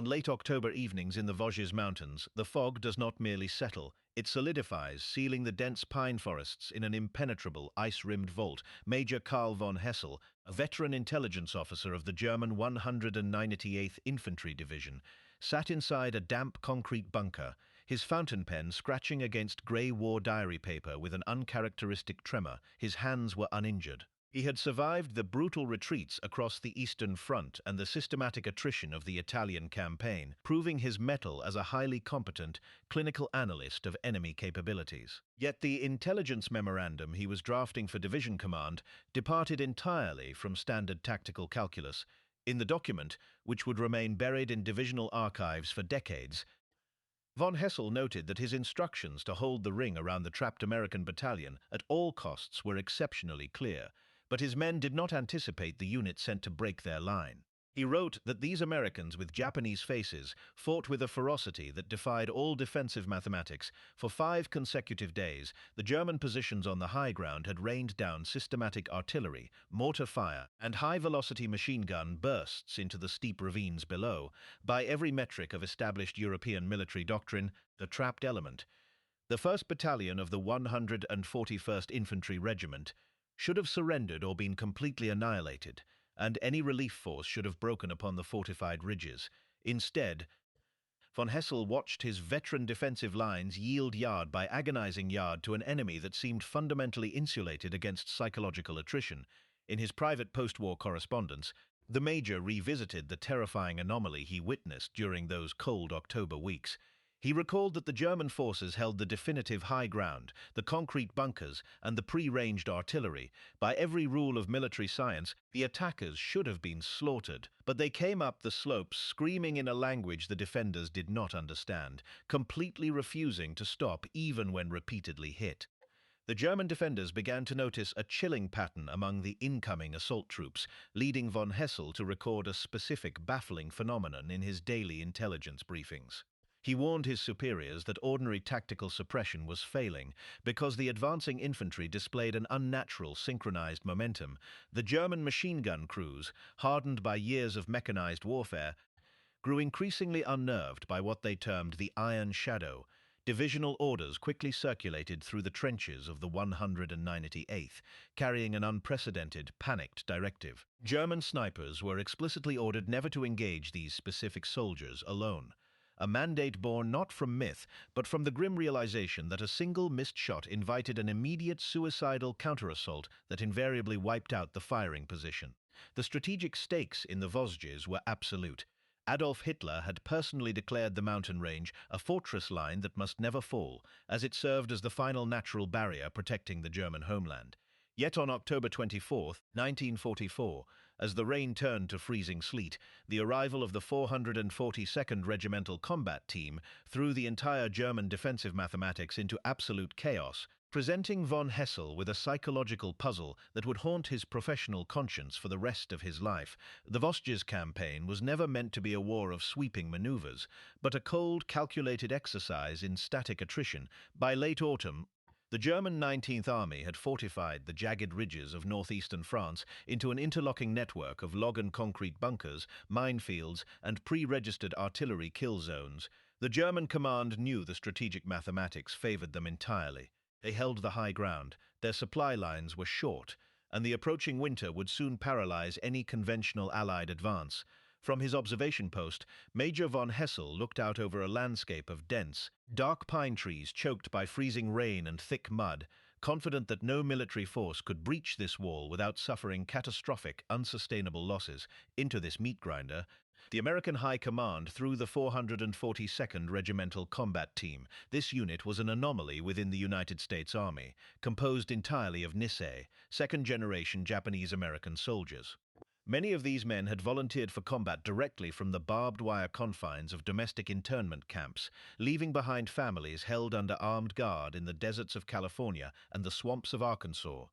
On late October evenings in the Vosges Mountains, the fog does not merely settle, it solidifies, sealing the dense pine forests in an impenetrable, ice-rimmed vault. Major Karl von Hessel, a veteran intelligence officer of the German 198th Infantry Division, sat inside a damp concrete bunker, his fountain pen scratching against grey war diary paper with an uncharacteristic tremor. His hands were uninjured. He had survived the brutal retreats across the Eastern Front and the systematic attrition of the Italian campaign, proving his mettle as a highly competent, clinical analyst of enemy capabilities. Yet the intelligence memorandum he was drafting for division command departed entirely from standard tactical calculus. In the document, which would remain buried in divisional archives for decades, von Hessel noted that his instructions to hold the ring around the trapped American battalion at all costs were exceptionally clear, but his men did not anticipate the unit sent to break their line. He wrote that these Americans with Japanese faces fought with a ferocity that defied all defensive mathematics. For 5 consecutive days, the German positions on the high ground had rained down systematic artillery, mortar fire, and high-velocity machine gun bursts into the steep ravines below. By every metric of established European military doctrine, the trapped element, the 1st Battalion of the 141st Infantry Regiment, should have surrendered or been completely annihilated, and any relief force should have broken upon the fortified ridges. Instead, von Hessel watched his veteran defensive lines yield yard by agonizing yard to an enemy that seemed fundamentally insulated against psychological attrition. In his private post-war correspondence, the Major revisited the terrifying anomaly he witnessed during those cold October weeks. He recalled that the German forces held the definitive high ground, the concrete bunkers, and the pre-ranged artillery. By every rule of military science, the attackers should have been slaughtered, but they came up the slopes screaming in a language the defenders did not understand, completely refusing to stop even when repeatedly hit. The German defenders began to notice a chilling pattern among the incoming assault troops, leading von Hessel to record a specific baffling phenomenon in his daily intelligence briefings. He warned his superiors that ordinary tactical suppression was failing because the advancing infantry displayed an unnatural synchronized momentum. The German machine gun crews, hardened by years of mechanized warfare, grew increasingly unnerved by what they termed the Iron Shadow. Divisional orders quickly circulated through the trenches of the 198th, carrying an unprecedented, panicked directive. German snipers were explicitly ordered never to engage these specific soldiers alone. A mandate born not from myth, but from the grim realization that a single missed shot invited an immediate suicidal counterassault that invariably wiped out the firing position. The strategic stakes in the Vosges were absolute. Adolf Hitler had personally declared the mountain range a fortress line that must never fall, as it served as the final natural barrier protecting the German homeland. Yet on October 24, 1944, as the rain turned to freezing sleet, the arrival of the 442nd Regimental Combat Team threw the entire German defensive mathematics into absolute chaos, presenting von Hessel with a psychological puzzle that would haunt his professional conscience for the rest of his life. The Vosges campaign was never meant to be a war of sweeping maneuvers, but a cold, calculated exercise in static attrition. By late autumn, the German 19th Army had fortified the jagged ridges of northeastern France into an interlocking network of log and concrete bunkers, minefields, and pre-registered artillery kill zones. The German command knew the strategic mathematics favored them entirely. They held the high ground, their supply lines were short, and the approaching winter would soon paralyze any conventional Allied advance. From his observation post, Major von Hessel looked out over a landscape of dense, dark pine trees choked by freezing rain and thick mud, confident that no military force could breach this wall without suffering catastrophic, unsustainable losses. Into this meat grinder, the American High Command threw the 442nd Regimental Combat Team. This unit was an anomaly within the United States Army, composed entirely of Nisei, second-generation Japanese-American soldiers. Many of these men had volunteered for combat directly from the barbed wire confines of domestic internment camps, leaving behind families held under armed guard in the deserts of California and the swamps of Arkansas.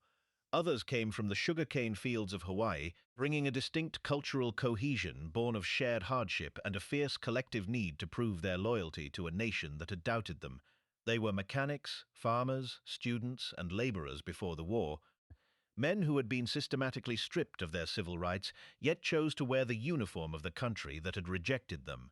Others came from the sugarcane fields of Hawaii, bringing a distinct cultural cohesion born of shared hardship and a fierce collective need to prove their loyalty to a nation that had doubted them. They were mechanics, farmers, students, and laborers before the war, men who had been systematically stripped of their civil rights, yet chose to wear the uniform of the country that had rejected them.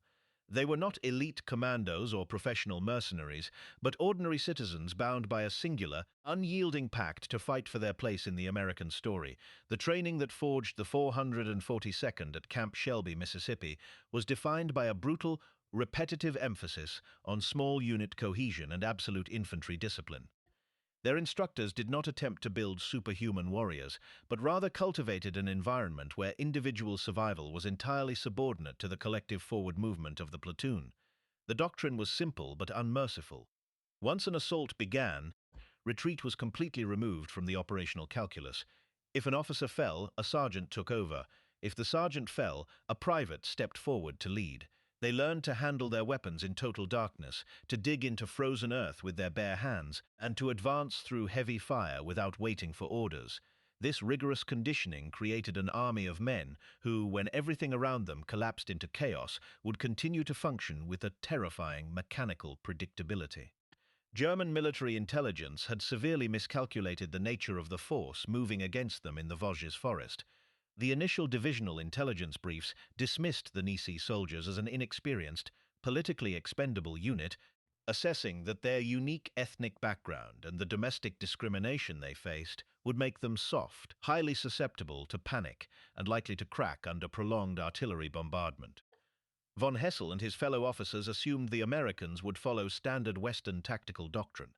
They were not elite commandos or professional mercenaries, but ordinary citizens bound by a singular, unyielding pact to fight for their place in the American story. The training that forged the 442nd at Camp Shelby, Mississippi, was defined by a brutal, repetitive emphasis on small unit cohesion and absolute infantry discipline. Their instructors did not attempt to build superhuman warriors, but rather cultivated an environment where individual survival was entirely subordinate to the collective forward movement of the platoon. The doctrine was simple but unmerciful. Once an assault began, retreat was completely removed from the operational calculus. If an officer fell, a sergeant took over. If the sergeant fell, a private stepped forward to lead. They learned to handle their weapons in total darkness, to dig into frozen earth with their bare hands, and to advance through heavy fire without waiting for orders. This rigorous conditioning created an army of men who, when everything around them collapsed into chaos, would continue to function with a terrifying mechanical predictability. German military intelligence had severely miscalculated the nature of the force moving against them in the Vosges forest. The initial divisional intelligence briefs dismissed the Nisi soldiers as an inexperienced, politically expendable unit, assessing that their unique ethnic background and the domestic discrimination they faced would make them soft, highly susceptible to panic, and likely to crack under prolonged artillery bombardment. Von Hessel and his fellow officers assumed the Americans would follow standard Western tactical doctrine,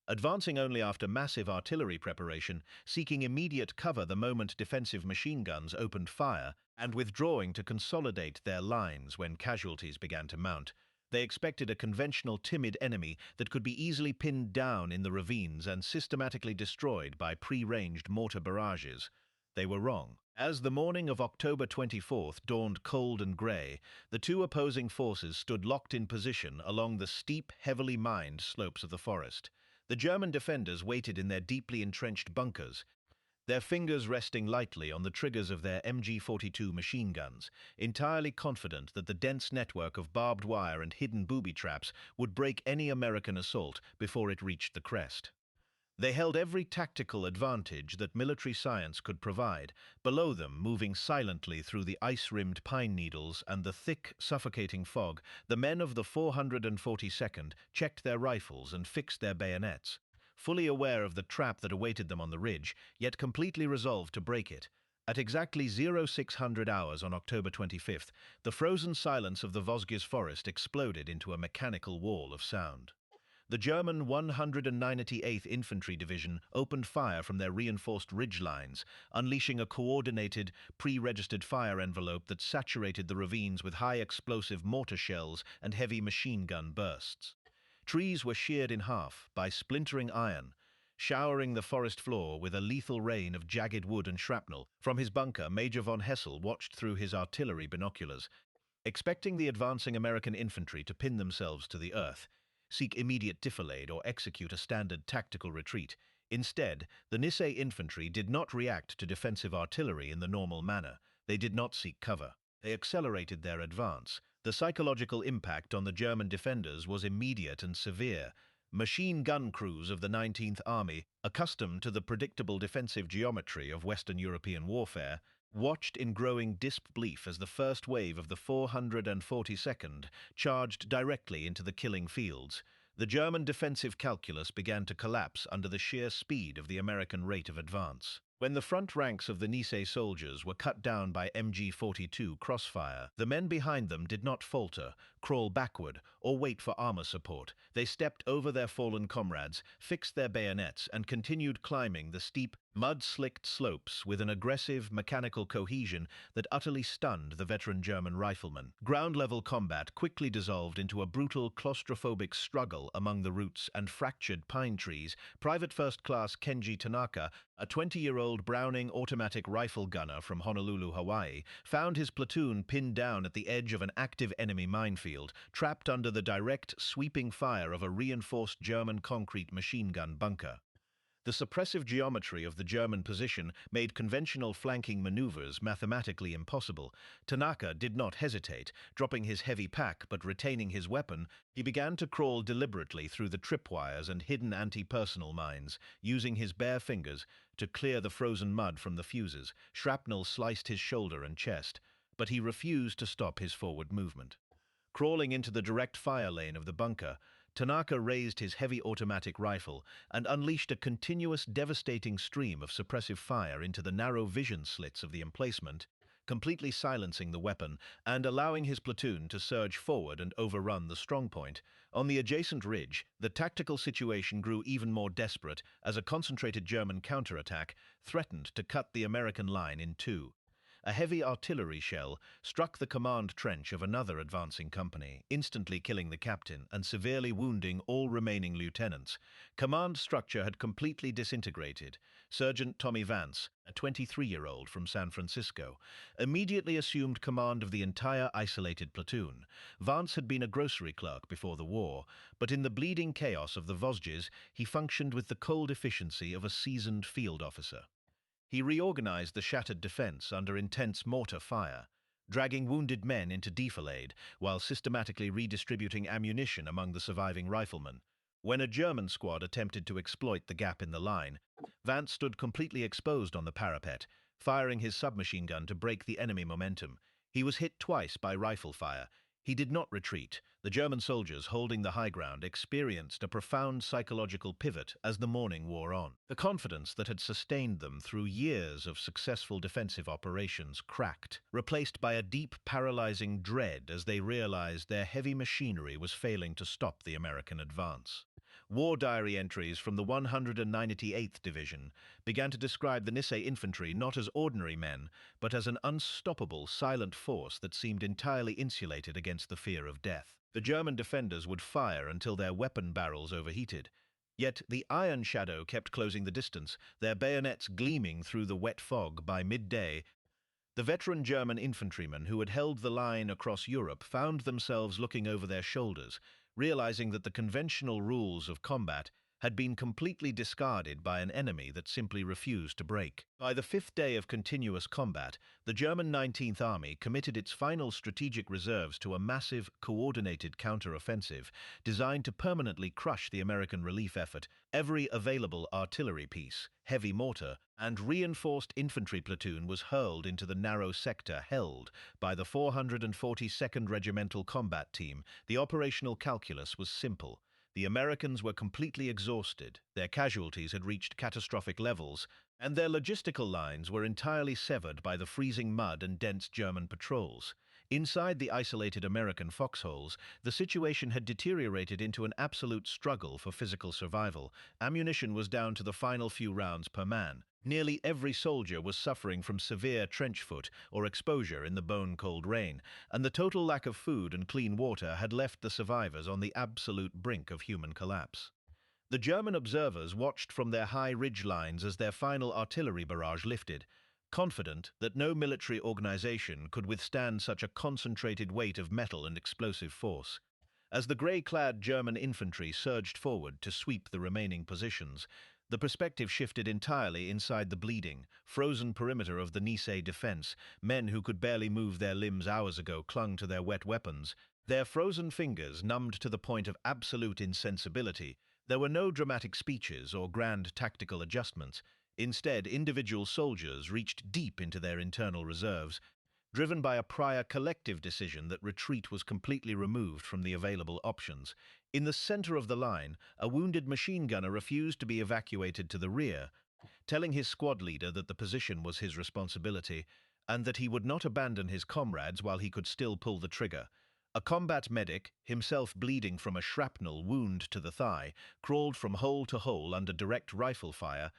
advancing only after massive artillery preparation, seeking immediate cover the moment defensive machine guns opened fire, and withdrawing to consolidate their lines when casualties began to mount. They expected a conventional timid enemy that could be easily pinned down in the ravines and systematically destroyed by pre-ranged mortar barrages. They were wrong. As the morning of October 24th dawned cold and grey, the two opposing forces stood locked in position along the steep, heavily mined slopes of the forest. The German defenders waited in their deeply entrenched bunkers, their fingers resting lightly on the triggers of their MG-42 machine guns, entirely confident that the dense network of barbed wire and hidden booby traps would break any American assault before it reached the crest. They held every tactical advantage that military science could provide, below them, moving silently through the ice-rimmed pine needles and the thick, suffocating fog. The men of the 442nd checked their rifles and fixed their bayonets, fully aware of the trap that awaited them on the ridge, yet completely resolved to break it. At exactly 0600 hours on October 25th, the frozen silence of the Vosges forest exploded into a mechanical wall of sound. The German 198th Infantry Division opened fire from their reinforced ridge lines, unleashing a coordinated, pre-registered fire envelope that saturated the ravines with high-explosive mortar shells and heavy machine gun bursts. Trees were sheared in half by splintering iron, showering the forest floor with a lethal rain of jagged wood and shrapnel. From his bunker, Major von Hessel watched through his artillery binoculars, expecting the advancing American infantry to pin themselves to the earth, seek immediate defilade, or execute a standard tactical retreat. Instead, the Nisei infantry did not react to defensive artillery in the normal manner. They did not seek cover. They accelerated their advance. The psychological impact on the German defenders was immediate and severe. Machine gun crews of the 19th Army, accustomed to the predictable defensive geometry of Western European warfare, watched in growing disbelief as the first wave of the 442nd charged directly into the killing fields. The German defensive calculus began to collapse under the sheer speed of the American rate of advance. When the front ranks of the Nisei soldiers were cut down by MG-42 crossfire, the men behind them did not falter, crawl backward, or wait for armor support. They stepped over their fallen comrades, fixed their bayonets, and continued climbing the steep, mud-slicked slopes with an aggressive, mechanical cohesion that utterly stunned the veteran German riflemen. Ground-level combat quickly dissolved into a brutal, claustrophobic struggle among the roots and fractured pine trees. Private First Class Kenji Tanaka, a 20-year-old Browning automatic rifle gunner from Honolulu, Hawaii, found his platoon pinned down at the edge of an active enemy minefield, trapped under the direct, sweeping fire of a reinforced German concrete machine gun bunker. The suppressive geometry of the German position made conventional flanking maneuvers mathematically impossible. Tanaka did not hesitate. Dropping his heavy pack but retaining his weapon, he began to crawl deliberately through the tripwires and hidden anti-personnel mines, using his bare fingers to clear the frozen mud from the fuses. Shrapnel sliced his shoulder and chest, but he refused to stop his forward movement. Crawling into the direct fire lane of the bunker, Tanaka raised his heavy automatic rifle and unleashed a continuous devastating stream of suppressive fire into the narrow vision slits of the emplacement, completely silencing the weapon and allowing his platoon to surge forward and overrun the strongpoint. On the adjacent ridge, the tactical situation grew even more desperate as a concentrated German counterattack threatened to cut the American line in two. A heavy artillery shell struck the command trench of another advancing company, instantly killing the captain and severely wounding all remaining lieutenants. Command structure had completely disintegrated. Sergeant Tommy Vance, a 23-year-old from San Francisco, immediately assumed command of the entire isolated platoon. Vance had been a grocery clerk before the war, but in the bleeding chaos of the Vosges, he functioned with the cold efficiency of a seasoned field officer. He reorganized the shattered defense under intense mortar fire, dragging wounded men into defilade while systematically redistributing ammunition among the surviving riflemen. When a German squad attempted to exploit the gap in the line, Vance stood completely exposed on the parapet, firing his submachine gun to break the enemy momentum. He was hit twice by rifle fire. He did not retreat. The German soldiers holding the high ground experienced a profound psychological pivot as the morning wore on. The confidence that had sustained them through years of successful defensive operations cracked, replaced by a deep, paralyzing dread as they realized their heavy machinery was failing to stop the American advance. War diary entries from the 198th Division began to describe the Nisei infantry not as ordinary men, but as an unstoppable, silent force that seemed entirely insulated against the fear of death. The German defenders would fire until their weapon barrels overheated. Yet the Iron Shadow kept closing the distance, their bayonets gleaming through the wet fog. By midday, the veteran German infantrymen who had held the line across Europe found themselves looking over their shoulders, realizing that the conventional rules of combat had been completely discarded by an enemy that simply refused to break. By the fifth day of continuous combat, the German 19th Army committed its final strategic reserves to a massive, coordinated counter-offensive designed to permanently crush the American relief effort. Every available artillery piece, heavy mortar, and reinforced infantry platoon was hurled into the narrow sector held by the 442nd Regimental Combat Team. The operational calculus was simple. The Americans were completely exhausted, their casualties had reached catastrophic levels, and their logistical lines were entirely severed by the freezing mud and dense German patrols. Inside the isolated American foxholes, the situation had deteriorated into an absolute struggle for physical survival. Ammunition was down to the final few rounds per man. Nearly every soldier was suffering from severe trench foot or exposure in the bone-cold rain, and the total lack of food and clean water had left the survivors on the absolute brink of human collapse. The German observers watched from their high ridge lines as their final artillery barrage lifted, confident that no military organization could withstand such a concentrated weight of metal and explosive force. As the grey-clad German infantry surged forward to sweep the remaining positions, the perspective shifted entirely inside the bleeding, frozen perimeter of the Nisei defense. Men who could barely move their limbs hours ago clung to their wet weapons, their frozen fingers numbed to the point of absolute insensibility. There were no dramatic speeches or grand tactical adjustments. Instead, individual soldiers reached deep into their internal reserves, driven by a prior collective decision that retreat was completely removed from the available options. In the center of the line, a wounded machine gunner refused to be evacuated to the rear, telling his squad leader that the position was his responsibility and that he would not abandon his comrades while he could still pull the trigger. A combat medic, himself bleeding from a shrapnel wound to the thigh, crawled from hole to hole under direct rifle fire,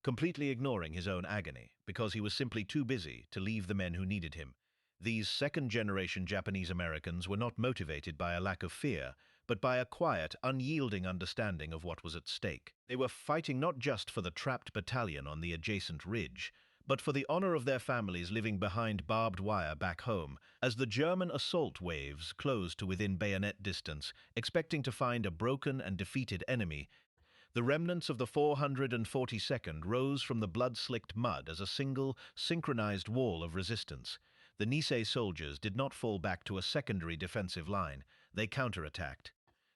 completely ignoring his own agony, because he was simply too busy to leave the men who needed him. These second-generation Japanese Americans were not motivated by a lack of fear, but by a quiet, unyielding understanding of what was at stake. They were fighting not just for the trapped battalion on the adjacent ridge, but for the honor of their families living behind barbed wire back home. As the German assault waves closed to within bayonet distance, expecting to find a broken and defeated enemy, the remnants of the 442nd rose from the blood-slicked mud as a single, synchronized wall of resistance. The Nisei soldiers did not fall back to a secondary defensive line. They counterattacked.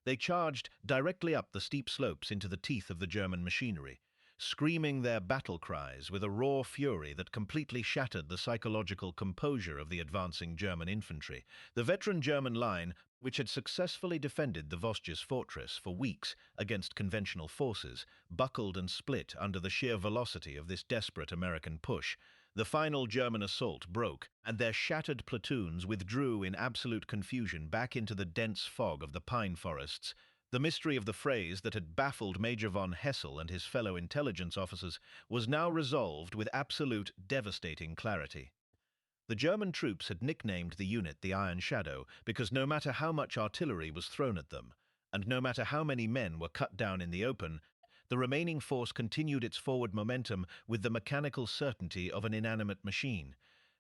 They charged directly up the steep slopes into the teeth of the German machinery. screaming their battle cries with a raw fury that completely shattered the psychological composure of the advancing German infantry. The veteran German line, which had successfully defended the Vosges fortress for weeks against conventional forces, buckled and split under the sheer velocity of this desperate American push. The final German assault broke, and their shattered platoons withdrew in absolute confusion back into the dense fog of the pine forests. The mystery of the phrase that had baffled Major von Hessel and his fellow intelligence officers was now resolved with absolute, devastating clarity. The German troops had nicknamed the unit the Iron Shadow because no matter how much artillery was thrown at them, and no matter how many men were cut down in the open, the remaining force continued its forward momentum with the mechanical certainty of an inanimate machine.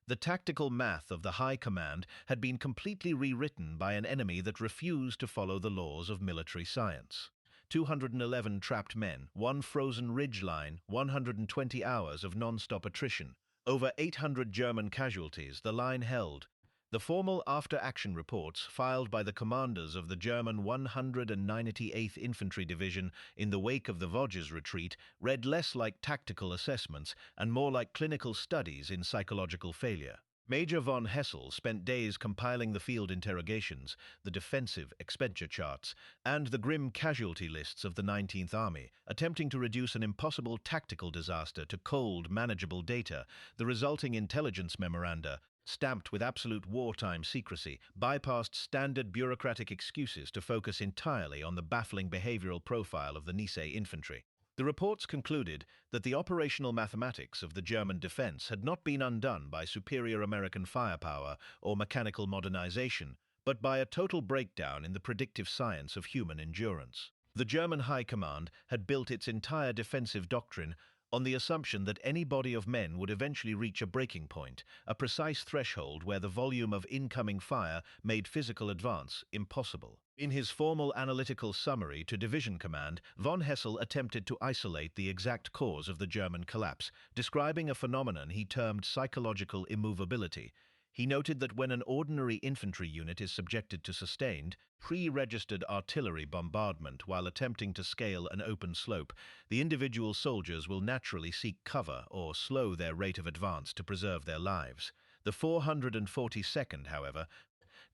The tactical math of the High Command had been completely rewritten by an enemy that refused to follow the laws of military science. 211 trapped men, one frozen ridge line, 120 hours of non-stop attrition. Over 800 German casualties the line held. The formal after-action reports filed by the commanders of the German 198th Infantry Division in the wake of the Vosges retreat read less like tactical assessments and more like clinical studies in psychological failure. Major von Hessel spent days compiling the field interrogations, the defensive expenditure charts, and the grim casualty lists of the 19th Army, attempting to reduce an impossible tactical disaster to cold, manageable data. The resulting intelligence memoranda, stamped with absolute wartime secrecy, bypassed standard bureaucratic excuses to focus entirely on the baffling behavioral profile of the Nisei infantry. The reports concluded that the operational mathematics of the German defense had not been undone by superior American firepower or mechanical modernization, but by a total breakdown in the predictive science of human endurance. The German High Command had built its entire defensive doctrine on the assumption that any body of men would eventually reach a breaking point, a precise threshold where the volume of incoming fire made physical advance impossible. In his formal analytical summary to Division Command, von Hessel attempted to isolate the exact cause of the German collapse, describing a phenomenon he termed psychological immovability. He noted that when an ordinary infantry unit is subjected to sustained, pre-registered artillery bombardment while attempting to scale an open slope, the individual soldiers will naturally seek cover or slow their rate of advance to preserve their lives. The 442nd, however,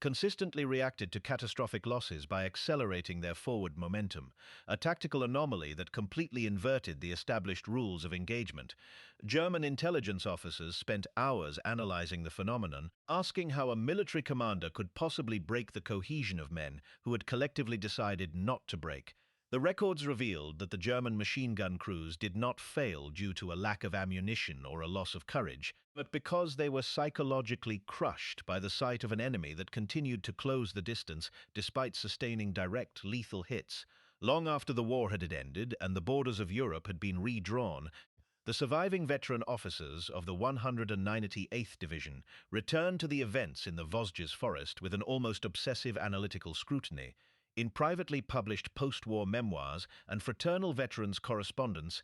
consistently reacted to catastrophic losses by accelerating their forward momentum, a tactical anomaly that completely inverted the established rules of engagement. German intelligence officers spent hours analyzing the phenomenon, asking how a military commander could possibly break the cohesion of men who had collectively decided not to break. The records revealed that the German machine gun crews did not fail due to a lack of ammunition or a loss of courage, but because they were psychologically crushed by the sight of an enemy that continued to close the distance despite sustaining direct, lethal hits. Long after the war had ended and the borders of Europe had been redrawn, the surviving veteran officers of the 198th Division returned to the events in the Vosges forest with an almost obsessive analytical scrutiny. In privately published post-war memoirs and fraternal veterans' correspondence,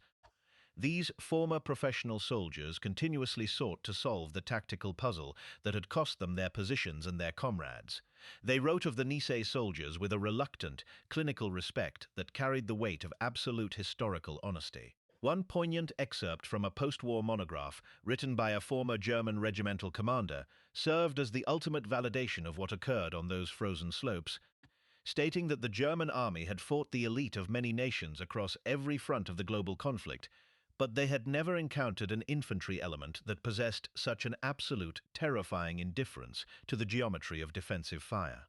these former professional soldiers continuously sought to solve the tactical puzzle that had cost them their positions and their comrades. They wrote of the Nisei soldiers with a reluctant, clinical respect that carried the weight of absolute historical honesty. One poignant excerpt from a post-war monograph written by a former German regimental commander served as the ultimate validation of what occurred on those frozen slopes, stating that the German army had fought the elite of many nations across every front of the global conflict, but they had never encountered an infantry element that possessed such an absolute, terrifying indifference to the geometry of defensive fire.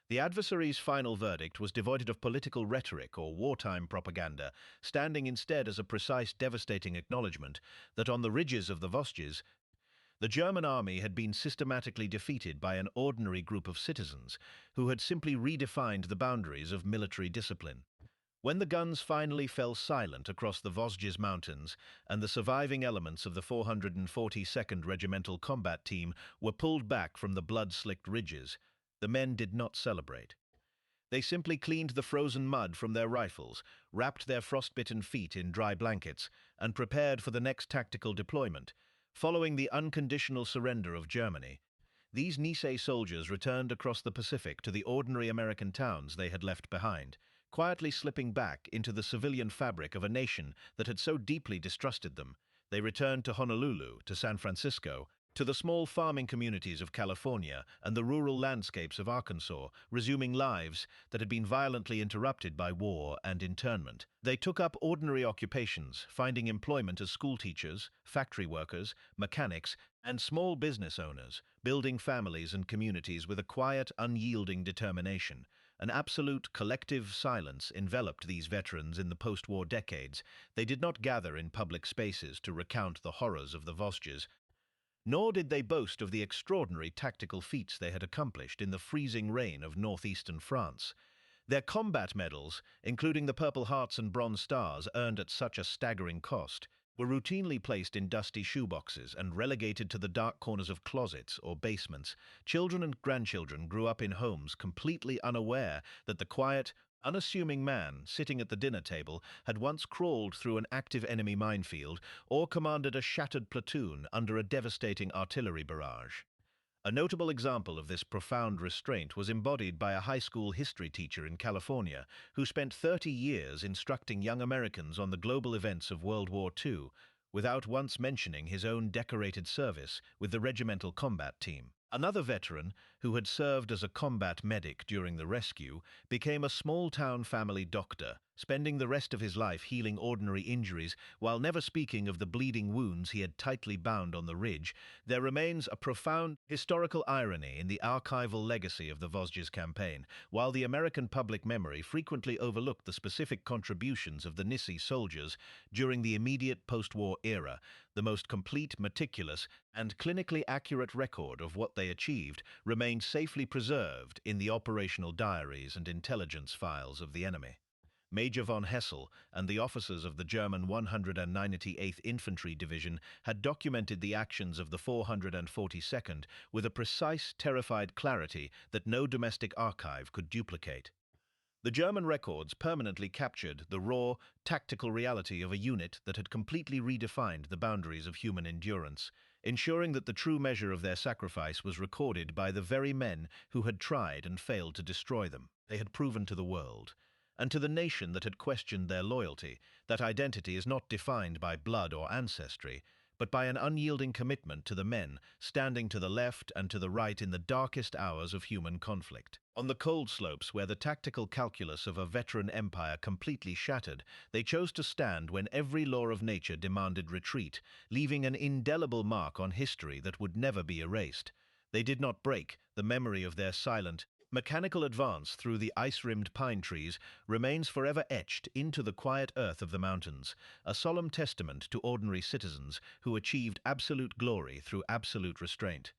The adversary's final verdict was devoid of political rhetoric or wartime propaganda, standing instead as a precise, devastating acknowledgement that on the ridges of the Vosges, the German army had been systematically defeated by an ordinary group of citizens who had simply redefined the boundaries of military discipline. When the guns finally fell silent across the Vosges Mountains and the surviving elements of the 442nd Regimental Combat Team were pulled back from the blood-slicked ridges, the men did not celebrate. They simply cleaned the frozen mud from their rifles, wrapped their frostbitten feet in dry blankets, and prepared for the next tactical deployment. Following the unconditional surrender of Germany, these Nisei soldiers returned across the Pacific to the ordinary American towns they had left behind, quietly slipping back into the civilian fabric of a nation that had so deeply distrusted them. They returned to Honolulu, to San Francisco, to the small farming communities of California and the rural landscapes of Arkansas, resuming lives that had been violently interrupted by war and internment. They took up ordinary occupations, finding employment as schoolteachers, factory workers, mechanics, and small business owners, building families and communities with a quiet, unyielding determination. An absolute collective silence enveloped these veterans in the post-war decades. They did not gather in public spaces to recount the horrors of the Vosges, nor did they boast of the extraordinary tactical feats they had accomplished in the freezing rain of northeastern France. Their combat medals, including the Purple Hearts and Bronze Stars earned at such a staggering cost, were routinely placed in dusty shoeboxes and relegated to the dark corners of closets or basements. Children and grandchildren grew up in homes completely unaware that the quiet, unassuming man sitting at the dinner table had once crawled through an active enemy minefield or commanded a shattered platoon under a devastating artillery barrage. A notable example of this profound restraint was embodied by a high school history teacher in California who spent 30 years instructing young Americans on the global events of World War II, without once mentioning his own decorated service with the regimental combat team. Another veteran, who had served as a combat medic during the rescue, became a small-town family doctor, spending the rest of his life healing ordinary injuries while never speaking of the bleeding wounds he had tightly bound on the ridge. There remains a profound historical irony in the archival legacy of the Vosges campaign. While the American public memory frequently overlooked the specific contributions of the Nissi soldiers during the immediate post-war era, the most complete, meticulous, and clinically accurate record of what they achieved remained safely preserved in the operational diaries and intelligence files of the enemy. Major von Hessel and the officers of the German 198th Infantry Division had documented the actions of the 442nd with a precise, terrified clarity that no domestic archive could duplicate. The German records permanently captured the raw, tactical reality of a unit that had completely redefined the boundaries of human endurance, ensuring that the true measure of their sacrifice was recorded by the very men who had tried and failed to destroy them. They had proven to the world, and to the nation that had questioned their loyalty, that identity is not defined by blood or ancestry, but by an unyielding commitment to the men standing to the left and to the right in the darkest hours of human conflict. On the cold slopes where the tactical calculus of a veteran empire completely shattered, they chose to stand when every law of nature demanded retreat, leaving an indelible mark on history that would never be erased. They did not break. The memory of their silent, mechanical advance through the ice-rimmed pine trees remains forever etched into the quiet earth of the mountains, a solemn testament to ordinary citizens who achieved absolute glory through absolute restraint.